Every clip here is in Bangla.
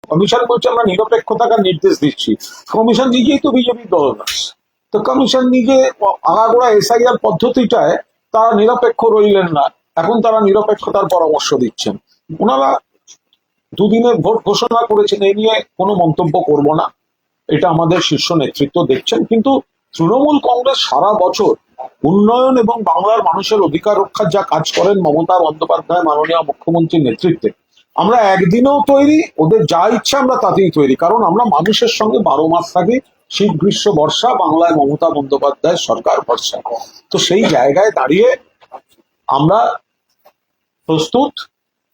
কমিশন বলছে আমরা নিরপেক্ষ থাকার নির্দেশ দিচ্ছি। কমিশন নিজেই তো বিজেপি দলদাস। তো কমিশন নিজে আগাগোড়া এসআইআর পদ্ধতিটায় তারা নিরপেক্ষ রইলেন না, এখন তারা নিরপেক্ষতার পরামর্শ দিচ্ছেন। ওনারা দুদিনের ভোট ঘোষণা করেছেন, এই নিয়ে কোনো মন্তব্য করব না, এটা আমাদের শীর্ষ নেতৃত্ব দেখছেন। কিন্তু তৃণমূল কংগ্রেস সারা বছর উন্নয়ন এবং বাংলার মানুষের অধিকার রক্ষার যা কাজ করেন মমতা বন্দ্যোপাধ্যায় মাননীয় মুখ্যমন্ত্রীর নেতৃত্বে, আমরা একদিনেও তৈরি, ওদের যা ইচ্ছা আমরা তাতেই তৈরি। কারণ আমরা মানুষের সঙ্গে 12 মাস থাকি, শীত গ্রীষ্ম বর্ষা, বাংলায় মমতা বন্দ্যোপাধ্যায় সরকার ভরসা। তো সেই জায়গায় দাঁড়িয়ে আমরা প্রস্তুত।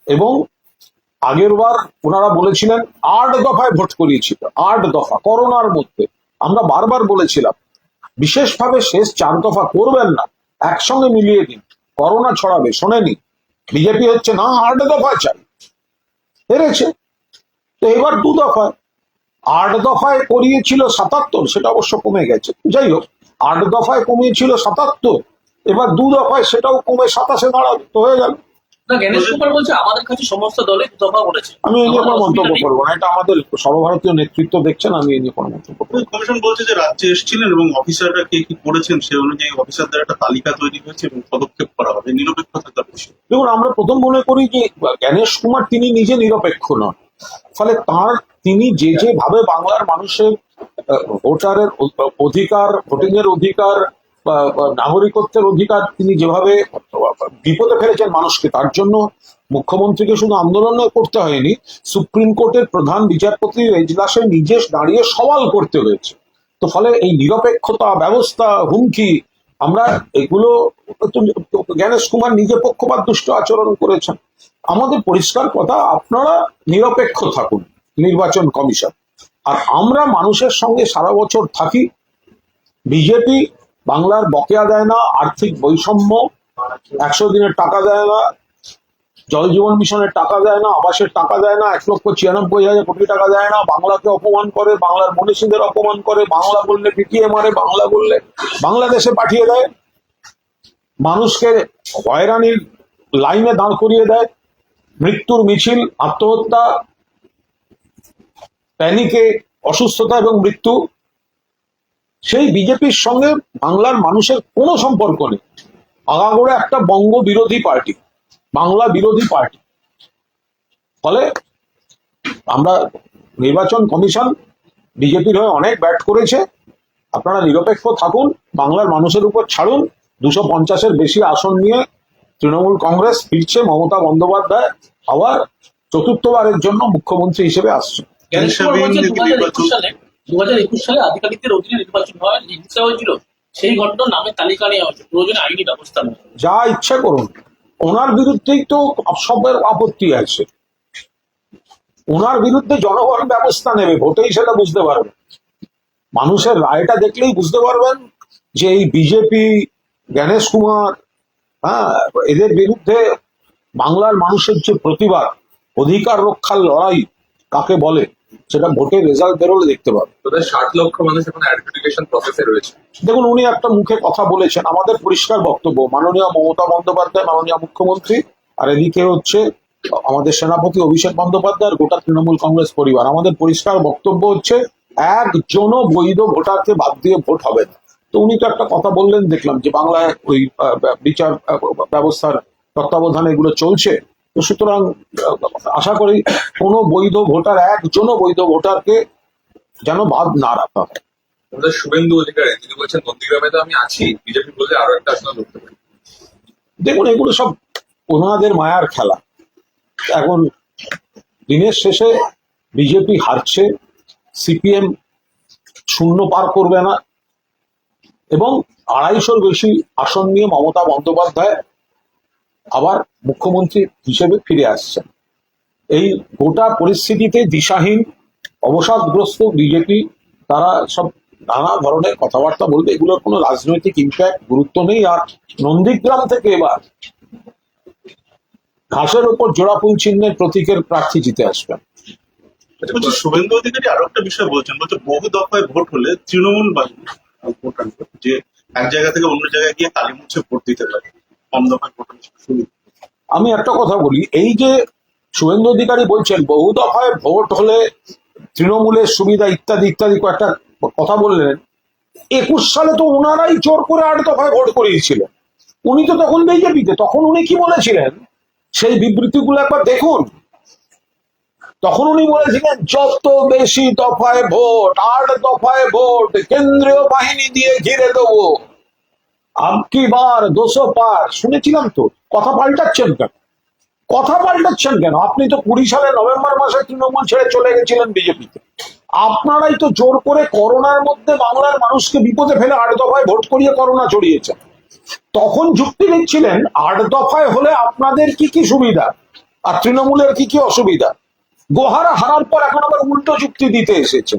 এবং আগের বার ওনারা বলেছিলেন 8 দফায় ভোট করিয়েছিল, 8 দফা করোনার মধ্যে। আমরা বারবার বলেছিলাম বিশেষভাবে শেষ 4 দফা করবেন না, একসঙ্গে মিলিয়ে দিন, করোনা ছড়াবে। শোনেনি, বিজেপি হচ্ছে না 8 দফায় চাই, হেরেছে। তো এবার 2 দফায়, 8 দফায় করিয়েছিল 77, সেটা অবশ্য কমে গেছে, যাই হোক 8 দফায় কমিয়েছিল 77, এবার 2 দফায় সেটাও কমে 27-এ দাঁড়াবে, তো হয়ে গেল। না, জ্ঞানেশ কুমার বলছে আমাদের কাছে সমস্ত দলে দফা বলেছে। আমি এই নিয়ে কোনো মন্তব্য করবো না, এটা আমাদের সর্বভারতীয় নেতৃত্ব দেখছেন, আমি এই নিয়ে কোনো মন্তব্য করবো না। কমিশন বলছে যে রাজ্যে এসেছিলেন এবং অফিসাররা কে কি করেছেন সে অনুযায়ী অফিসারদের একটা তালিকা তৈরি হয়েছে এবং পদক্ষেপ করা হবে, নিরপেক্ষতার বিষয়। দেখুন, আমরা প্রথম মনে করি যে জ্ঞানেশ কুমার তিনি নিজে নিরপেক্ষ নন, ফলে তিনি যেভাবে বাংলার মানুষের ভোটারের অধিকার, ভোটিং এর অধিকার, নাগরিকত্বের অধিকার তিনি যেভাবে বিপদে ফেলেছেন মানুষকে, তার জন্য মুখ্যমন্ত্রীকে শুধু আন্দোলন করতে হয়নি, সুপ্রিম কোর্টের প্রধান বিচারপতির এজলাসে নিজে দাঁড়িয়ে সওয়াল করতে হয়েছে। তো ফলে এই নিরপেক্ষতা ব্যবস্থা হুমকি, আমরা এগুলো, জ্ঞানেশ কুমার নিজে পক্ষপাত দুষ্ট আচরণ করেছেন। আমাদের পরিষ্কার কথা, আপনারা নিরপেক্ষ থাকুন নির্বাচন কমিশন, আর আমরা মানুষের সঙ্গে সারা বছর থাকি। বিজেপি বাংলার বকেয়া দেয় না, আর্থিক বৈষম্য, 100 দিনের টাকা দেয় না, জল জীবন মিশনের টাকা দেয় না, আবাসের টাকা দেয় না, 1,96,000 কোটি টাকা দেয় না, বাংলাকে অপমান করে, বাংলার মনীষীদের অপমান করে, বাংলা বললে পিটিয়ে মারে, বাংলা বললে বাংলাদেশে পাঠিয়ে দেয়, মানুষকে হয়রানির লাইনে দাঁড় করিয়ে দেয়, মৃত্যুর মিছিল, আত্মহত্যা, প্যানিকে, অসুস্থতা এবং মৃত্যু। সেই বিজেপির সঙ্গে বাংলার মানুষের কোনো সম্পর্ক নেই। আগাগোড়া একটা বঙ্গ বিরোধী পার্টি, বাংলা বিরোধী পার্টি। ফলে আমরা নির্বাচন কমিশন বিজেপির হয়ে অনেক ব্যাট করেছে, আপনারা নিরপেক্ষ থাকুন, বাংলার মানুষের উপর ছাড়ুন। 250-এর বেশি আসন নিয়ে তৃণমূল কংগ্রেস ফিরছে, মমতা বন্দ্যোপাধ্যায় আবার চতুর্থবারের জন্য মুখ্যমন্ত্রী হিসেবে আসছে। জ্ঞানেশ কুমার বলছে 2021 সালে আধিকারিকদের অধীনে নির্বাচন হয়, হিংসা হয়েছিল, সেই ঘটনার নামে তালিকা নেওয়া হয়েছে, প্রয়োজনে আইনি ব্যবস্থা নেওয়া। যা ইচ্ছা করুন, ওনার বিরুদ্ধেই তো সবের আপত্তি আছে, ওনার বিরুদ্ধে জনগণ ব্যবস্থা নেবে, ভোটেই সেটা বুঝতে পারবে। মানুষের রায়টা দেখলেই বুঝতে পারবেন যে এই বিজেপি, জ্ঞানেশ কুমার, এদের বিরুদ্ধে বাংলার মানুষের যে প্রতিবাদ, অধিকার রক্ষার লড়াই কাকে বলে, সেটা ভোটের রেজাল্ট বেরোলে দেখতে পাবে। 60 লক্ষ মানুষ এখন অ্যাডজুডিকেশন প্রসেসে রয়েছে। দেখুন, উনি একটা মুখে কথা বলেছেন, আমাদের পরিষ্কার বক্তব্য, মাননীয় মমতা বন্দ্যোপাধ্যায় মাননীয় মুখ্যমন্ত্রী, আর এদিকে হচ্ছে আমাদের সেনাপতি অভিষেক বন্দ্যোপাধ্যায় আর গোটা তৃণমূল কংগ্রেস পরিবার, আমাদের পরিষ্কার বক্তব্য হচ্ছে একজনও বৈধ ভোটারকে বাদ দিয়ে ভোট হবে না। তো উনি তো একটা কথা বললেন, দেখলাম যে বাংলায় ওই বিচার ব্যবস্থার তত্ত্বাবধানে এগুলো চলছে। তো সুতরাং আশা করি কোনো বৈধ ভোটার, একজনও বৈধ ভোটারকে যেন বাদ না রাখা হয়। আমাদের শুভেন্দু অধিকারী তিনি বলছেন নন্দীগ্রামে তো আমি আছি, বিজেপি বললে আরো একটা আসন লড়তে পারি। দেখুন, এগুলো সব ওনাদের মায়ার খেলা। এখন দিনের শেষে বিজেপি হারছে, সিপিএম শূন্য পার করবে না, এবং 250-র বেশি আসন নিয়ে মমতা বন্দ্যোপাধ্যায় আবার মুখ্যমন্ত্রী হিসেবে ফিরে আসছেন। এই গোটা পরিস্থিতিতে দিশাহীন, অবসাদগ্রস্ত বিজেপি, তারা সব নানা ধরনের কথাবার্তা বলবে, এগুলোর কোনো রাজনৈতিক ইম্প্যাক্ট, গুরুত্ব নেই। আর নন্দীগ্রাম থেকে এবার ঘাসের উপর জোড়া ফুল চিহ্নের প্রতীকের প্রার্থী জিতে আসবেন। শুভেন্দু অধিকারী আরো একটা বিষয় বলছেন, বলছে বহু দফায় ভোট হলে তৃণমূল বাহিনী যে এক জায়গা থেকে অন্য জায়গায় গিয়ে তালি মুছে ভোট দিতে পারে, কম দফায় ভোট হলে। আমি একটা কথা বলি, এই যে শুভেন্দু অধিকারী বলছেন বহু দফায় ভোট হলে তৃণমূলের সুবিধা ইত্যাদি ইত্যাদি কয়েকটা কথা বললেন। 21 সালে তো ওনারাই জোর করে 8 দফায় ভোট করিয়েছিলেন। উনি তো তখন বিজেপিতে, তখন উনি কি বলেছিলেন সেই বিবৃতিগুলো একবার দেখুন। তখন উনি বলেছিলেন যত বেশি দফায় ভোট, 8 দফায় ভোট, কেন্দ্রীয় বাহিনী দিয়ে ঘিরে দেবো, আবকি বার 200 পার। শুনেছিলাম তো। কথা পাল্টাচ্ছেন কেন? কথা পাল্টাচ্ছেন কেন? আপনি তো 20 সালে নভেম্বর মাসে তৃণমূল ছেড়ে চলে গেছিলেন বিজেপিতে। আপনারাই তো জোর করে করোনার মধ্যে বাংলার মানুষকে বিপদে ফেলে 8 দফায় ভোট করিয়ে করোনা ছড়িয়েছেন। তখন যুক্তি দিচ্ছিলেন 8 দফায় হলে আপনাদের কি কি সুবিধা আর তৃণমূলের কি কি অসুবিধা। গোহারা হারার পর এখন আবার উল্টো যুক্তি দিতে এসেছে।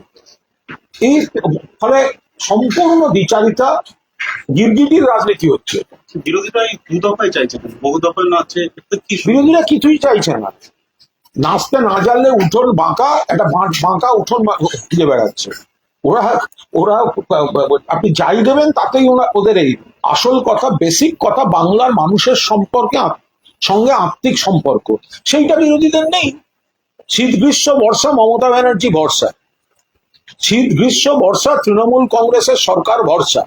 এই ফলে সম্পূর্ণ দ্বিচারিতা, গিরগিটির রাজনীতি হচ্ছে। বিরোধীরা এই 2 দফায় চাইছে, বহু দফায় না আছে, এতে কি বিরোধীরা কিছুই চাইছে না। নাচতে না জানলে উঠোন বাঁকা, একটা বাঁকা উঠোন খুঁজে বেড়াচ্ছে। ওরা ওরা আপনি যাই দেবেন তাতেই ওদের এই আসল কথা, বেসিক কথা, বাংলার মানুষের সঙ্গে আত্মিক সম্পর্ক, সেইটা বিরোধীদের নেই। শীত গ্রীষ্ম বর্ষা মমতা ব্যানার্জি ভরসা, শীত গ্রীষ্ম বর্ষা তৃণমূল কংগ্রেসের সরকার ভরসা।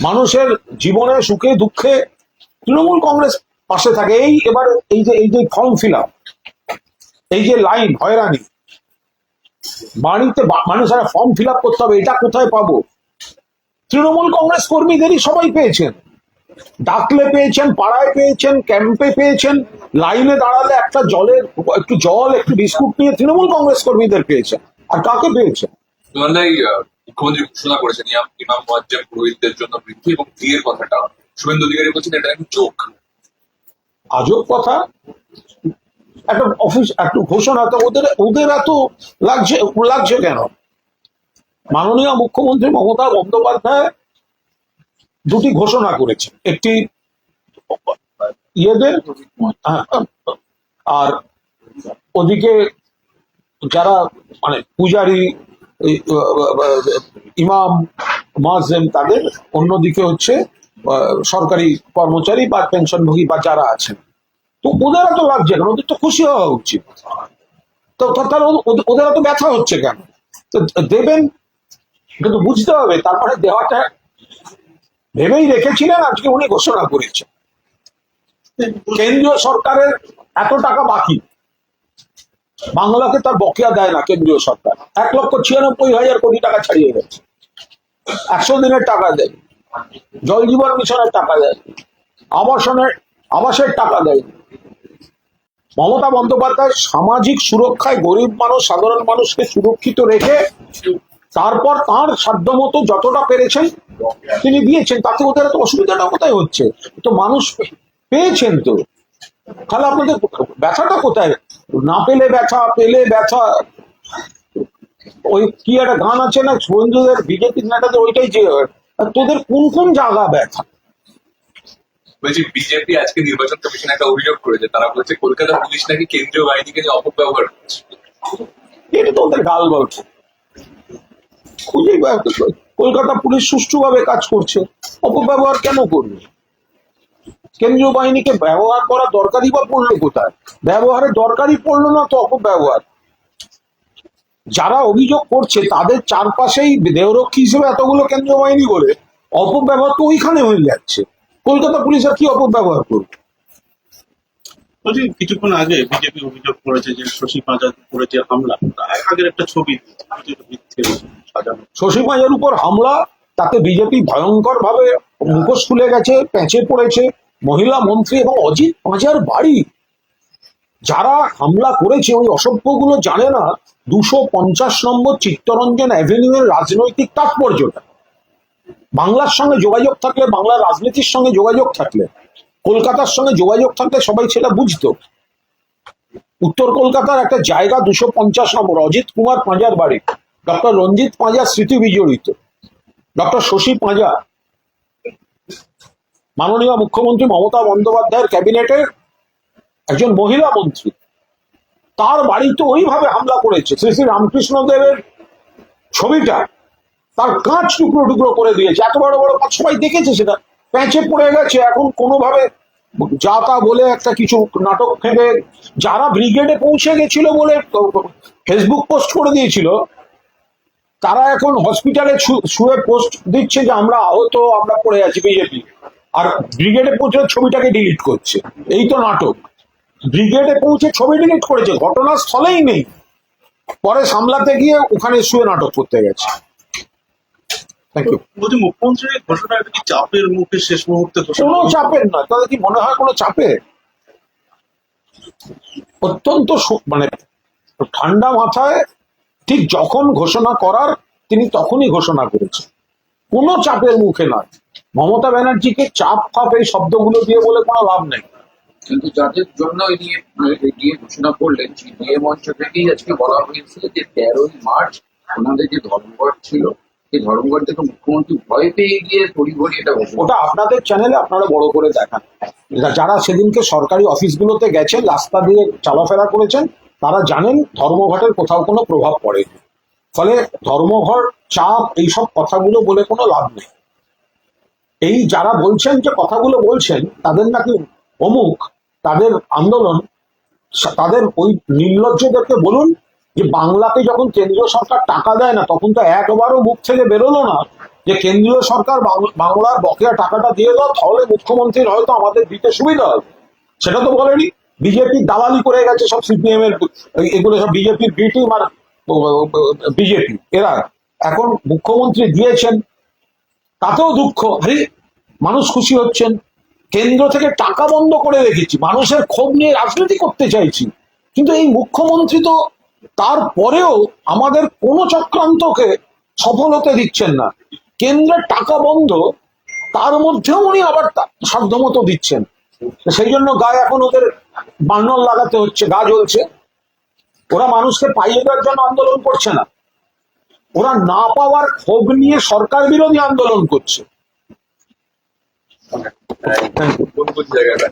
মানুষের জীবনে সুখে দুঃখে তৃণমূল কংগ্রেস পাশে থাকে। এবার এই যে ফর্ম ফিল আপ, এই যে লাইন হয়রানি, বাড়িতে মানুষেরা ফর্ম ফিল আপ করতে হবে, এটা কোথায় পাবো? তৃণমূল কংগ্রেস কর্মীদেরই সবাই পেয়েছেন। ডাকলে পেয়েছেন, পাড়ায় পেয়েছেন, ক্যাম্পে পেয়েছেন, লাইনে দাঁড়ালে একটু জল একটু বিস্কুট নিয়ে তৃণমূল কংগ্রেস কর্মীদের পেয়েছেন। আর কাকে পেয়েছেন? মুখ্যমন্ত্রী ঘোষণা করেছেন ইমাম মুয়াজ্জেম পুরোহিতদের জন্য বৃদ্ধি এবং বিয়ের কথাটা। শুভেন্দু অধিকারী বলছেন এটা একটা জোক। আজব কথা। একটা অফিস একটু ঘোষণা তো ওদের এত লাগছে কেন? মাননীয় মুখ্যমন্ত্রী মমতা বন্দ্যোপাধ্যায় 2টি ঘোষণা করেছেন, একটি ইয়েদের আর ওদিকে যারা মানে পূজারি, ইমাম মুয়াজ্জেম তাদের, অন্যদিকে হচ্ছে সরকারি কর্মচারী বা পেনশনভোগী বা যারা আছেন। তো ওদের এত লাগছে কেন? ওদের তো খুশি হওয়া উচিত। তো তাহলে ওদের এত ব্যথা হচ্ছে কেন? তো দেবেন, কিন্তু বুঝতে হবে তারপরে দেওয়াটা ভেবেই রেখেছিলেন, আজকে উনি ঘোষণা করেছেন। কেন্দ্রীয় সরকারের এত টাকা বাকি, বাংলাকে তার বকেয়া দেয় না কেন্দ্রীয় সরকার। 1,96,000 কোটি টাকা ছাড়িয়ে গেছে। 100 দিনের টাকা দেয়, জল জীবন মিশনের টাকা দেয়, আবাসের টাকা দেয়। মমতা বন্দ্যোপাধ্যায় সামাজিক সুরক্ষায় গরিব মানুষ, সাধারণ মানুষকে সুরক্ষিত রেখে তারপর তার সাধ্যমতো যতটা পেরেছেন তিনি দিয়েছেন। তাতে ওদের এত অসুবিধাটা কোথায় হচ্ছে? তো মানুষ পেয়েছেন তো, তাহলে আপনাদের ব্যথাটা কোথায়? না পেলে ব্যথা, পেলে ব্যথা। ওই কি একটা গান আছে না শুভেন্দুদের, বিজেপির নেতাদের, ওইটাই যে তোদের কোন কোন জায়গা ব্যথা। বলছি বিজেপি আজকে নির্বাচন কমিশন একটা অভিযোগ করেছে, তারা বলছে কলকাতা পুলিশ নাকি কেন্দ্রীয় বাহিনীকে যে অপব্যবহার করছে। এটা তো ওদের গাল গল্প। কলকাতা পুলিশ সুষ্ঠুভাবে কাজ করছে, অপব্যবহার কেন করবে? কেন্দ্রীয় বাহিনীকে ব্যবহার করা দরকারই বা পড়লো কোথায়? ব্যবহারের দরকারই পড়লো না তো অপব্যবহার। যারা অভিযোগ করছে তাদের চারপাশেই দেহরক্ষী হিসেবে এতগুলো কেন্দ্রীয় বাহিনী বলে অপব্যবহার তো ওইখানে হয়ে যাচ্ছে। কলকাতা পুলিশ আর কি অপব্যবহার করবে? বলছি কিছুক্ষণ আগে বিজেপি অভিযোগ করেছে যে শশী পাঁজার উপরে যে হামলা, আগের একটা ছবি সাজানো। শশী পাঁজার উপর হামলা, তাতে বিজেপি ভয়ঙ্কর ভাবে মুখোশ খুলে গেছে, পেঁচে পড়েছে। মহিলা মন্ত্রী এবং অজিত পাঁজার বাড়ি, যারা হামলা করেছে ওই অসভ্যগুলো জানে না 250 নম্বর চিত্তরঞ্জন অ্যাভিনিউ এর রাজনৈতিক তাৎপর্যটা। বাংলার সঙ্গে যোগাযোগ থাকলে, বাংলার রাজনীতির সঙ্গে যোগাযোগ থাকলে, কলকাতার সঙ্গে যোগাযোগ থাকলে সবাই সেটা বুঝতো। উত্তর কলকাতার একটা জায়গা 250 নম্বর, অজিত কুমার পাঁজার বাড়ি, ডক্টর রঞ্জিত পাঁজার স্মৃতি বিজড়িত। ডক্টর শশী পাঁজা মাননীয় মুখ্যমন্ত্রী মমতা বন্দ্যোপাধ্যায়ের ক্যাবিনেটের একজন মহিলা মন্ত্রী, তার বাড়িতে ওইভাবে হামলা করেছে। শ্রী শ্রী রামকৃষ্ণ দেবের ছবিটা তার কাঁচ টুকরো টুকরো করে দিয়েছে। এত বড় বড় সবাই দেখেছে, সেটা প্যাঁচে পড়ে গেছে। এখন কোনোভাবে যা তা বলে একটা কিছু নাটক ফেলে যারা ব্রিগেডে পৌঁছে গেছিল বলে ফেসবুক পোস্ট করে দিয়েছিল, তারা এখন হসপিটালে শুয়ে পোস্ট দিচ্ছে যে আমরা আহত, আমরা পড়ে আছি বিজেপি, আর ব্রিগেডে পৌঁছে ছবিটাকে ডিলিট করছে। এই তো নাটক। ব্রিগেডে পৌঁছে ছবি ডিলিট করেছে, ঘটনাস্থলেই নেই, পরে সামলাতে গিয়ে ওখানে শুয়ে নাটক করতে গেছে। Thank you. বলছি মুখ্যমন্ত্রীর এই ঘোষণা এটা কি চাপের মুখে শেষ মুহূর্তে ঘোষণা? কোনো চাপের নয়। তাদের কি মনে হয় কোনো চাপের? অত্যন্ত মানে ঠান্ডা মাথায় ঠিক যখন ঘোষণা করার তিনি তখনই ঘোষণা করেছেন, কোনো চাপের মুখে নয়। মমতা ব্যানার্জিকে চাপ ফাপ এই শব্দগুলো দিয়ে বলে কোনো লাভ নেই। কিন্তু যাদের জন্য এই নিয়ে ঘোষণা করলেন, সেই নিয়ে মঞ্চ থেকেই আজকে বলা হয়েছে যে 13ই মার্চ ওনাদের যে ধর্মঘট ছিল, সেই ধর্মঘট থেকে মুখ্যমন্ত্রী ভয় পেয়ে গিয়ে তড়িঘড়ি এটা ঘোষণা। ওটা আপনাদের চ্যানেলে আপনারা বড় করে দেখান। যারা সেদিনকে সরকারি অফিসগুলোতে গেছেন, রাস্তা দিয়ে চলাফেরা করেছেন, তারা জানেন ধর্মঘটের কোথাও কোনো প্রভাব পড়েনি। ফলে ধর্মঘট, চাপ, এইসব কথাগুলো বলে কোনো লাভ নেই। এই যারা বলছেন যে কথাগুলো বলছেন, তাদের নাকি অমুক, তাদের আন্দোলন, তাদের ওই নির্লজ্জদেরকে বলুন যে বাংলাকে যখন কেন্দ্রীয় সরকার টাকা দেয় না, তখন তো একবারও মুখ থেকে বেরোলো না যে কেন্দ্রীয় সরকার বাংলার বকেয়া টাকাটা দিয়ে দাও, তাহলে মুখ্যমন্ত্রীর হয়তো আমাদের দিতে সুবিধা হবে। সেটা তো বলেনি। বিজেপির দালালি করে গেছে সব সিপিএম এর, এগুলো সব বিজেপির বি টিম আর বিজেপি, এরা এখন মুখ্যমন্ত্রী দিয়েছেন, তাতেও দুঃখ। আরে মানুষ খুশি হচ্ছেন, কেন্দ্র থেকে টাকা বন্ধ করে রেখেছি, মানুষের ক্ষোভ নিয়ে রাজনীতি করতে চাইছি, কিন্তু এই মুখ্যমন্ত্রী তো তারপরেও আমাদের কোনো চক্রান্তকে সফল হতে দিচ্ছেন না। কেন্দ্রের টাকা বন্ধ, তার মধ্যেও উনি আবার সাধ্যমতো দিচ্ছেন। সেই জন্য গায়ে এখন ওদের বান্নল লাগাতে হচ্ছে, গা জ্বলছে। ওরা মানুষকে পাইয়ে দেওয়ার জন্য আন্দোলন করছে না, ওরা না পাওয়ার ক্ষোভ নিয়ে সরকার বিরোধী আন্দোলন করছে। কোন কোন জায়গাটা